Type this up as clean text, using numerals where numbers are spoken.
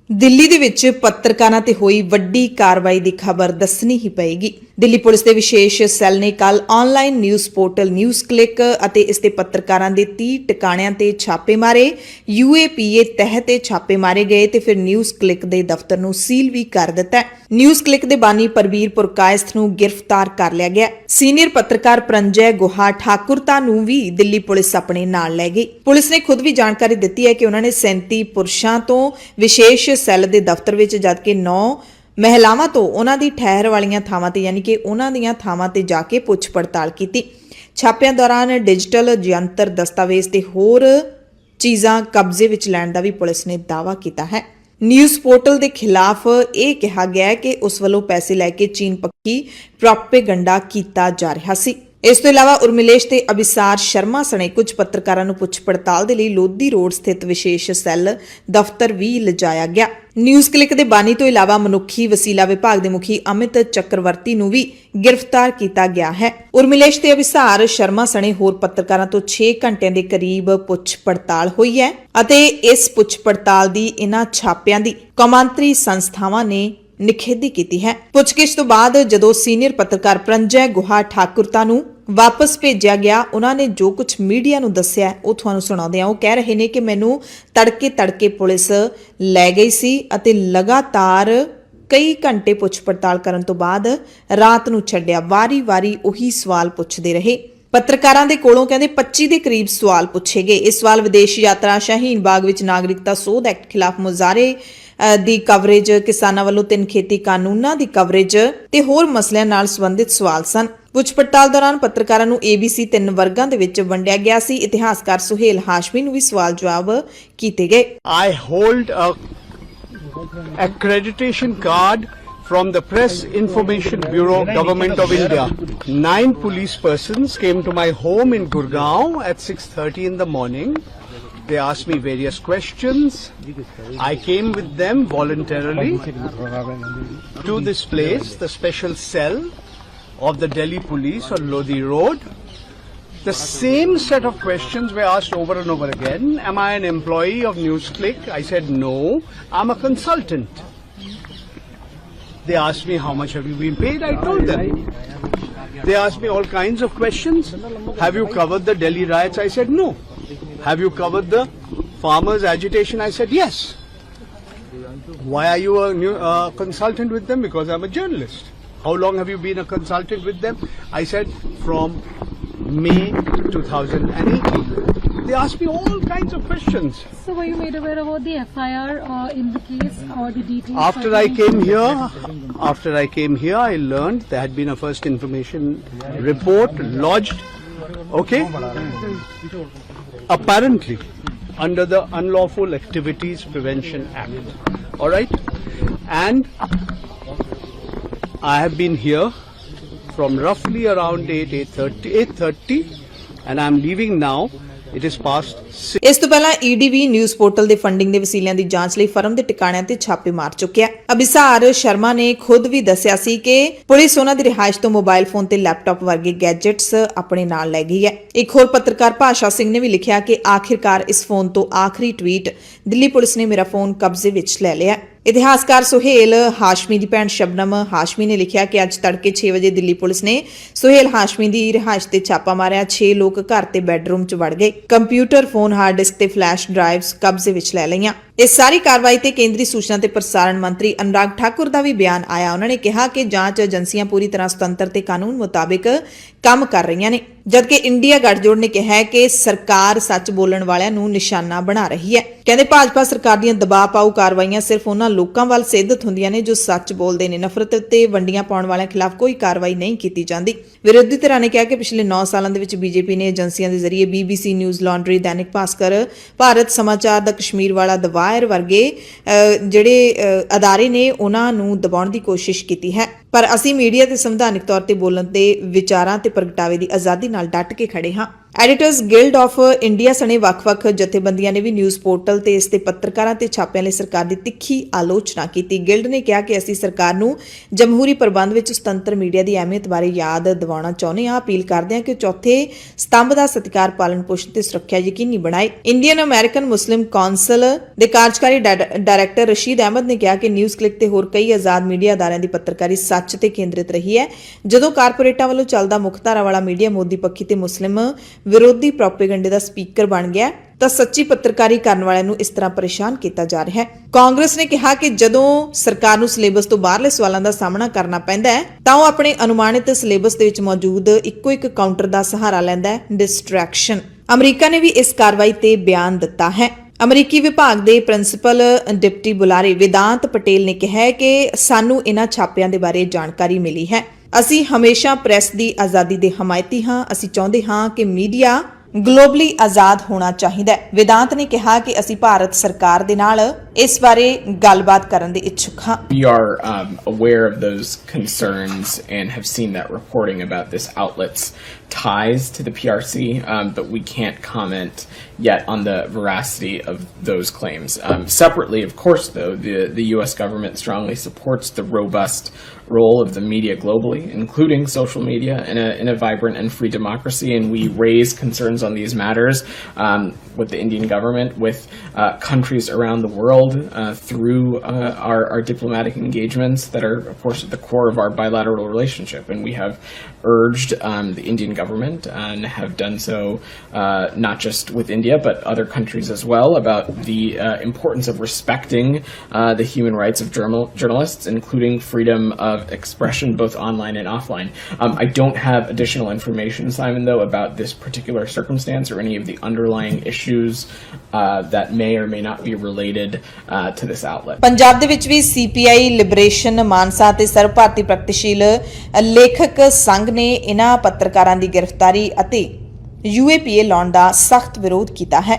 ਦਿੱਲੀ ਦੇ ਵਿੱਚ ਪੱਤਰਕਾਰਾਂ ਤੇ ਹੋਈ ਵੱਡੀ ਕਾਰਵਾਈ ਦੀ ਖਬਰ ਦੱਸਣੀ ਹੀ ਪਏਗੀ। ਦਿੱਲੀ ਪੁਲਿਸ ਦੇ ਵਿਸ਼ੇਸ਼ ਸੈੱਲ ਨੇ ਕੱਲ online news portal news click ਅਤੇ ਇਸ ਦੇ ਪੱਤਰਕਾਰਾਂ ਦੇ 30 ਟਿਕਾਣਿਆਂ ਤੇ ਛਾਪੇ ਮਾਰੇ। UAPA ਤਹਿਤ ਛਾਪੇ ਮਾਰੇ ਗਏ ਤੇ ਫਿਰ ਨਿਊਜ਼ ਕਲਿੱਕ ਦੇ ਦਫ਼ਤਰ ਨੂੰ ਸੀਲ ਵੀ ਕਰ ਦਿੱਤਾ। ਨਿਊਜ਼ ਕਲਿੱਕ ਦੇ ਬਾਨੀ ਪਰਵੀਰ ਪੁਰਕਾਇਸਤ ਨੂੰ ਗ੍ਰਿਫਤਾਰ ਕਰ ਲਿਆ ਗਿਆ। ਸੀਨੀਅਰ ਪੱਤਰਕਾਰ ਪ੍ਰੰਜੈ ਗੁਹਾ ਠਾਕੁਰਤਾ ਨੂੰ ਵੀ ਦਿੱਲੀ ਪੁਲਿਸ ਆਪਣੇ ਨਾਲ ਲੈ ਗਈ। ਪੁਲਿਸ ਨੇ ਖੁਦ ਵੀ ਜਾਣਕਾਰੀ ਦਿੱਤੀ ਹੈ ਕਿ ਉਹਨਾਂ ਨੇ 37 ਪੁਰਸ਼ਾਂ ਤੋਂ ਵਿਸ਼ੇਸ਼ ਸੈੱਲ ਦੇ ਦਫ਼ਤਰ ਵਿੱਚ ਜਦਕਿ 9 ਮਹਿਲਾਵਾਂ ਤੋਂ ਉਹਨਾਂ ਦੀ ਠਹਿਰ ਵਾਲੀਆਂ ਥਾਵਾਂ ਤੇ ਯਾਨੀ ਕਿ ਉਹਨਾਂ ਦੀਆਂ ਥਾਵਾਂ ਤੇ ਜਾ ਕੇ ਪੁੱਛ ਪੜਤਾਲ ਕੀਤੀ। ਛਾਪਿਆਂ ਦੌਰਾਨ ਡਿਜੀਟਲ ਯੰਤਰ, ਦਸਤਾਵੇਜ਼ ਤੇ ਹੋਰ ਚੀਜ਼ਾਂ ਕਬਜ਼ੇ ਵਿੱਚ ਲੈਣ ਦਾ ਵੀ ਪੁਲਿਸ ਨੇ ਦਾਅਵਾ ਕੀਤਾ ਹੈ। ਨਿਊਜ਼ ਪੋਰਟਲ ਦੇ ਖਿਲਾਫ ਇਹ ਕਿਹਾ ਗਿਆ ਹੈ ਕਿ ਉਸ ਵੱਲੋਂ ਪੈਸੇ ਲੈ ਕੇ ਚੀਨ ਪੱਖੀ ਪ੍ਰੋਪੇਗੰਡਾ ਕੀਤਾ ਜਾ ਰਿਹਾ ਸੀ। ਇਸ ਤੋਂ ਇਲਾਵਾ ਉਰਮਿਲੇਸ਼ ਤੇ ਅਭਿਸਾਰ ਸ਼ਰਮਾ ਸਣੇ ਕੁਝ ਪੱਤਰਕਾਰਾਂ ਨੂੰ ਪੁੱਛ ਪੜਤਾਲ ਦੇ ਲਈ ਲੋਧੀ ਰੋਡ ਸਥਿਤ ਵਿਸ਼ੇਸ਼ ਸੈੱਲ ਦਫ਼ਤਰ ਵੀ ਲਿਜਾਇਆ ਗਿਆ। ਨਿਊਜ਼ ਕਲਿੱਕ ਦੇ ਬਾਨੀ ਤੋਂ ਇਲਾਵਾ ਮਨੁੱਖੀ ਵਸੀਲਾ ਵਿਭਾਗ ਦੇ ਮੁਖੀ ਅਮਿਤ ਚੱਕਰਵਰਤੀ ਨੂੰ ਵੀ ਗ੍ਰਿਫਤਾਰ ਕੀਤਾ ਗਿਆ ਹੈ। ਉਰਮਿਲੇਸ਼ ਤੇ ਅਭਿਸਾਰ ਸ਼ਰਮਾ ਸਣੇ ਹੋਰ ਪੱਤਰਕਾਰਾਂ ਤੋਂ 6 ਘੰਟਿਆਂ ਦੇ ਕਰੀਬ ਪੁੱਛ ਪੜਤਾਲ ਹੋਈ ਹੈ ਅਤੇ ਇਸ ਪੁੱਛ ਪੜਤਾਲ ਦੀ ਇਹਨਾਂ ਛਾਪਿਆਂ ਦੀ ਕੌਮਾਂਤਰੀ ਸੰਸਥਾਵਾਂ ਨੇ ਨਿਖੇਧੀ ਕੀਤੀ ਹੈ। ਪੁੱਛਗਿੱਛ ਤੋਂ ਬਾਅਦ ਜਦੋਂ ਸੀਨੀਅਰ ਪੱਤਰਕਾਰ ਪ੍ਰੰਜੈ ਗੁਹਾ ਠਾਕੁਰਤਾ ਨੂੰ ਵਾਪਸ ਭੇਜਿਆ ਗਿਆ, ਉਹਨਾਂ ਨੇ ਜੋ ਕੁਝ ਮੀਡੀਆ ਨੂੰ ਦੱਸਿਆ ਉਹ ਤੁਹਾਨੂੰ ਸੁਣਾਉਂਦੇ ਹਾਂ। ਉਹ ਕਹਿ ਰਹੇ ਨੇ ਕਿ ਮੈਨੂੰ ਤੜਕੇ ਪੁਲਿਸ ਲੈ ਗਈ ਸੀ ਅਤੇ ਲਗਾਤਾਰ ਕਈ ਘੰਟੇ ਪੁੱਛ ਪੜਤਾਲ ਕਰਨ ਤੋਂ ਬਾਅਦ ਰਾਤ ਨੂੰ ਛੱਡਿਆ। ਵਾਰੀ-ਵਾਰੀ ਉਹੀ ਸਵਾਲ ਪੁੱਛਦੇ ਰਹੇ। ਪੱਤਰਕਾਰਾਂ ਦੇ ਕੋਲੋਂ ਕਹਿੰਦੇ 25 ਦੇ ਕਰੀਬ ਸਵਾਲ ਪੁੱਛੇ ਗਏ। ਇਹ ਸਵਾਲ ਵਿਦੇਸ਼ ਯਾਤਰਾ, ਸ਼ਾਹੀਨ ਬਾਗ ਵਿੱਚ ਨਾਗਰਿਕਤਾ ਸੋਧ ਐਕਟ ਖਿਲਾਫ ਮੁਜ਼ਾਹਰੇ ਦੀ ਕਵਰੇਜ, ਕਿਸਾਨਾਂ ਵੱਲੋਂ 3 ਖੇਤੀ ਕਾਨੂੰਨਾਂ ਦੀ ਕਵਰੇਜ ਤੇ ਹੋਰ ਮਸਲਿਆਂ ਨਾਲ ਸੰਬੰਧਿਤ ਸਵਾਲ ਸਨ। ਪੁੱਛ ਪੜਤਾਲ ਦੌਰਾਨ ਪੱਤਰਕਾਰਾਂ ਨੂੰ ABC 3 ਵਰਗਾਂ ਦੇ ਵਿੱਚ ਵੰਡਿਆ ਗਿਆ ਸੀ। ਇਤਿਹਾਸਕਾਰ ਸੁਹੇਲ ਹਾਸ਼ਮੀ ਨੂੰ ਵੀ ਸਵਾਲ ਜਵਾਬ ਕੀਤੇ ਗਏ। I hold a accreditation card from the Press Information Bureau, Government of India. 9 police persons came to my home in Gurgaon at 6:30 in the morning. They asked me various questions. I came with them voluntarily to this place, the special cell of the Delhi police on Lodi Road. The same set of questions were asked over and over again. Am I an employee of NewsClick? I said no, I'm a consultant. They asked me how much have you been paid? I told them. They asked me all kinds of questions. Have you covered the Delhi riots? I said no. Have you covered the farmers' agitation? I said yes. Why are you a consultant with them? Because I'm a journalist. How long have you been a consultant with them? I said from May 2018. They asked me all kinds of questions. So were you made aware about the FIR in the case or the details? After I came here, I learned there had been a first information report lodged. Okay? Apparently under the Unlawful Activities Prevention Act. All right? And I have been here from roughly around 8:30 and I'm leaving now. It is past 6. ਇਸ ਤੋਂ ਪਹਿਲਾਂ ED ਵੀ news portal ਦੇ funding ਦੇ ਵਸੀਲਿਆਂ ਦੀ ਜਾਂਚ ਲਈ firm ਦੇ ਟਿਕਾਣਿਆਂ ਤੇ ਛਾਪੇ ਮਾਰ ਚੁੱਕਿਆ। ਅਭਿਸਾਰ ਸ਼ਰਮਾ ਨੇ ਖੁਦ ਵੀ ਦੱਸਿਆ ਸੀ ਕਿ ਪੁਲਿਸ ਉਹਨਾਂ ਦੀ ਰਿਹਾਇਸ਼ ਤੋਂ ਮੋਬਾਈਲ ਫੋਨ ਤੇ ਲੈਪਟਾਪ ਵਰਗੇ ਗੈਜਟਸ ਆਪਣੇ ਨਾਲ ਲੈ ਗਈ ਹੈ। ਇੱਕ ਹੋਰ ਪੱਤਰਕਾਰ ਭਾਸ਼ਾ ਸਿੰਘ ਨੇ ਵੀ ਲਿਖਿਆ ਕਿ ਆਖਿਰਕਾਰ ਇਸ ਫੋਨ ਤੋਂ ਆਖਰੀ ਟਵੀਟ, ਦਿੱਲੀ ਪੁਲਿਸ ਨੇ ਮੇਰਾ ਫੋਨ ਕਬਜ਼ੇ ਵਿੱਚ ਲੈ ਲਿਆ। ਇਤਿਹਾਸਕਾਰ ਸੁਹੇਲ ਹਾਸ਼ਮੀ ਦੀ ਭੈਣ ਸ਼ਬਨਮ ਹਾਸ਼ਮੀ ਨੇ ਲਿਖਿਆ ਕਿ ਅੱਜ ਤੜਕੇ 6 ਵਜੇ ਦਿੱਲੀ ਪੁਲਿਸ ਨੇ ਸੁਹੇਲ ਹਾਸ਼ਮੀ ਦੀ ਰਿਹਾਇਸ਼ ਤੇ ਛਾਪਾ ਮਾਰਿਆ। 6 ਲੋਕ ਘਰ ਤੇ ਬੈੱਡਰੂਮ 'ਚ ਵੜ ਗਏ। ਕੰਪਿਊਟਰ, ਫੋਨ, ਹਾਰਡ ਡਿਸਕ ਤੇ ਫਲੈਸ਼ ਡਰਾਈਵਸ ਕਬਜ਼ੇ ਵਿੱਚ ਲੈ ਲਈਆਂ। ਇਸ ਸਾਰੀ ਕਾਰਵਾਈ ਤੇ ਕੇਂਦਰੀ ਸੂਚਨਾ ਤੇ ਪ੍ਰਸਾਰਣ ਮੰਤਰੀ ਅਨੁਰਾਗ ਠਾਕੁਰ ਦਾ ਵੀ ਬਿਆਨ ਆਇਆ। ਉਹਨਾਂ ਨੇ ਕਿਹਾ ਕਿ ਜਾਂਚ ਏਜੰਸੀਆਂ ਪੂਰੀ ਤਰ੍ਹਾਂ ਸੁਤੰਤਰ ਤੇ ਕਾਨੂੰਨ ਮੁਤਾਬਿਕ ਕੰਮ ਕਰ ਰਹੀਆਂ ਨੇ, ਜਦਕਿ ਇੰਡੀਆ ਗੱਠਜੋੜ ਨੇ ਕਿਹਾ ਕਿ ਸਰਕਾਰ ਸੱਚ ਬੋਲਣ ਵਾਲਿਆਂ ਨੂੰ ਨਿਸ਼ਾਨਾ ਬਣਾ ਰਹੀ ਹੈ। ਕਹਿੰਦੇ ਭਾਜਪਾ ਸਰਕਾਰ ਦੀਆਂ ਦਬਾਅ ਪਾਊ ਕਾਰਵਾਈਆਂ ਸਿਰਫ ਉਹਨਾਂ ਲੋਕਾਂ ਵੱਲ ਸਿੱਧਤ ਹੁੰਦੀਆਂ ਨੇ ਜੋ ਸੱਚ ਬੋਲਦੇ ਨੇ। ਨਫ਼ਰਤ ਤੇ ਵੰਡੀਆਂ ਪਾਉਣ ਵਾਲਿਆਂ ਖਿਲਾਫ ਕੋਈ ਕਾਰਵਾਈ ਨਹੀਂ ਕੀਤੀ ਜਾਂਦੀ। ਵਿਰੋਧੀ ਧਿਰਾਂ ਨੇ ਕਿਹਾ ਕਿ ਪਿਛਲੇ 9 ਸਾਲਾਂ ਦੇ ਵਿੱਚ ਬੀਜੇਪੀ ਨੇ ਏਜੰਸੀਆਂ ਦੇ ਜ਼ਰੀਏ BBC news laundry, Dainik Bhaskar, Bharat ਸਮਾਚਾਰ, ਦਾ ਕਸ਼ਮੀਰ ਵਾਲਾ, ਦ ਵਾਇਰ ਵਰਗੇ ਜਿਹੜੇ ਅਦਾਰੇ ਨੇ ਉਹਨਾਂ ਨੂੰ ਦਬਾਉਣ ਦੀ ਕੋਸ਼ਿਸ਼ ਕੀਤੀ ਹੈ। ਪਰ ਅਸੀਂ ਮੀਡੀਆ ਤੇ ਸੰਵਿਧਾਨਿਕ ਤੌਰ ਤੇ ਬੋਲਣ ਤੇ ਵਿਚਾਰਾਂ ਤੇ ਪ੍ਰਗਟਾਵੇ ਦੀ ਆਜ਼ਾਦੀ ਨਾਲ ਡਟ ਕੇ ਖੜੇ ਹਾਂ। ਐਡੀਟਰਸ ਗਿਲਡ ਆਫ ਇੰਡੀਆ ਸਣੇ ਵੱਖ-ਵੱਖ ਜਥੇਬੰਦੀਆਂ ਨੇ ਵੀ ਨਿਊਜ਼ ਪੋਰਟਲ ਤੇ ਇਸ ਤੇ ਪੱਤਰਕਾਰਾਂ ਤੇ ਛਾਪਿਆਂ ਲਈ ਸਰਕਾਰ ਦੀ ਤਿੱਖੀ ਆਲੋਚਨਾ ਕੀਤੀ। ਗਿਲਡ ਨੇ ਕਿਹਾ ਕਿ ਅਸੀਂ ਸਰਕਾਰ ਨੂੰ ਜਮਹੂਰੀ ਪ੍ਰਬੰਧ ਵਿੱਚ ਸੁਤੰਤਰ ਮੀਡੀਆ ਦੀ ਅਹਿਮੀਅਤ ਬਾਰੇ ਯਾਦ ਦਿਵਾਉਣਾ ਚਾਹੁੰਦੇ ਹਾਂ। ਅਪੀਲ ਕਰਦੇ ਹਾਂ ਕਿ ਚੌਥੇ ਸਤੰਭ ਦਾ ਸਤਿਕਾਰ, ਪਾਲਣ ਪੋਸ਼ਣ ਤੇ ਸੁਰੱਖਿਆ ਯਕੀਨੀ ਬਣਾਏ। ਇੰਡੀਅਨ ਅਮਰੀਕਨ ਮੁਸਲਿਮ ਕੌਂਸਲ ਦੇ ਕਾਰਜਕਾਰੀ ਡਾਇਰੈਕਟਰ ਰਸ਼ੀਦ ਅਹਿਮਦ ਨੇ ਕਿਹਾ ਕਿ ਨਿਊਜ਼ ਕਲਿੱਕ ਤੇ ਹੋਰ ਕਈ ਆਜ਼ਾਦ ਮੀਡੀਆ ਅਦਾਰਿਆਂ ਦੀ ਪੱਤਰਕਾਰੀ ਸੱਚ ਤੇ ਕੇਂਦਰਿਤ ਰਹੀ ਹੈ। ਜਦੋਂ ਕਾਰਪੋਰੇਟਾਂ ਵੱਲੋਂ ਚੱਲਦਾ ਮੁੱਖ ਧਾਰਾ ਵਾਲਾ ਮੀਡੀਆ ਮੋਦੀ ਪੱਖੀ ਤੇ ਮੁਸਲਿਮ ਵਿਰੋਧੀ ਪ੍ਰੋਪੇਗੈਂਡੇ ਦਾ ਸਪੀਕਰ ਬਣ ਗਿਆ ਤਾਂ ਸੱਚੀ ਪੱਤਰਕਾਰੀ ਕਰਨ ਵਾਲਿਆਂ ਨੂੰ ਇਸ ਤਰ੍ਹਾਂ ਪਰੇਸ਼ਾਨ ਕੀਤਾ ਜਾ ਰਿਹਾ ਹੈ। ਕਾਂਗਰਸ ਨੇ ਕਿਹਾ ਕਿ ਜਦੋਂ ਸਰਕਾਰ ਨੂੰ ਸਿਲੇਬਸ ਤੋਂ ਬਾਹਰਲੇ ਸਵਾਲਾਂ ਦਾ ਸਾਹਮਣਾ ਕਰਨਾ ਪੈਂਦਾ ਹੈ ਤਾਂ ਉਹ ਆਪਣੇ ਅਨੁਮਾਨਿਤ ਸਿਲੇਬਸ ਦੇ ਵਿੱਚ ਮੌਜੂਦ ਇੱਕੋ ਇੱਕ ਕਾਊਂਟਰ ਦਾ ਸਹਾਰਾ ਲੈਂਦਾ ਹੈ, ਡਿਸਟਰੈਕਸ਼ਨ। ਅਮਰੀਕਾ ਨੇ ਵੀ ਇਸ ਕਾਰਵਾਈ ਤੇ ਬਿਆਨ ਦਿੱਤਾ ਹੈ। ਅਮਰੀਕੀ ਵਿਭਾਗ ਦੇ ਪ੍ਰਿੰਸੀਪਲ ਡਿਪਟੀ ਬੁਲਾਰੇ ਵਿਦਾਂਤ ਪਟੇਲ ਨੇ ਕਿਹਾ ਹੈ ਕਿ ਸਾਨੂੰ ਇਹਨਾਂ ਛਾਪਿਆਂ ਦੇ ਬਾਰੇ ਜਾਣਕਾਰੀ ਮਿਲੀ ਹੈ। ਅਸੀਂ ਹਮੇਸ਼ਾ ਪ੍ਰੈਸ ਦੀ ਆਜ਼ਾਦੀ ਦੇ ਹਮਾਇਤੀ ਹਾਂ। ਅਸੀਂ ਚਾਹੁੰਦੇ ਹਾਂ ਕਿ ਮੀਡੀਆ ਗਲੋਬਲੀ ਆਜ਼ਾਦ ਹੋਣਾ ਚਾਹੀਦਾ ਹੈ। ਵਿਦਾਂਤ ਨੇ ਕਿਹਾ ਕਿ ਅਸੀਂ ਭਾਰਤ ਸਰਕਾਰ ਦੇ ਨਾਲ ਇਸ ਬਾਰੇ ਗੱਲਬਾਤ ਕਰਨ ਦੇ ਇੱਛੁਕ ਹਾਂ। We are aware of those concerns and have seen that reporting about this outlet's ties to the PRC, but we can't comment yet on the veracity of those claims. Separately, of course, though, the U.S. government strongly supports the robust role of the media globally, including social media, in a vibrant and free democracy, and we raise concerns on these matters with the Indian government, with countries around the world through our diplomatic engagements that are, of course, at the core of our bilateral relationship. And we have urged the Indian government, and have done so not just with India, but other countries as well, about the importance of respecting the human rights of journalists, including freedom of expression, both online and offline. I don't have additional information, Simon, though, about this particular circumstance or any of the underlying issues that may or may not be related to this outlet. Punjab ਦੇ ਵਿੱਚ ਵੀ CPI liberation Mansa ਤੇ ਸਰਵ ਭਾਰਤੀ ਪ੍ਰਗਤੀਸ਼ੀਲ ਲੇਖਕ ਸੰਘ ਨੇ ਇਹਨਾਂ ਪੱਤਰਕਾਰਾਂ ਦੀ ਗ੍ਰਿਫਤਾਰੀ ਅਤੇ UAPA ਲਾਉਣ ਦਾ ਸਖਤ ਵਿਰੋਧ ਕੀਤਾ ਹੈ।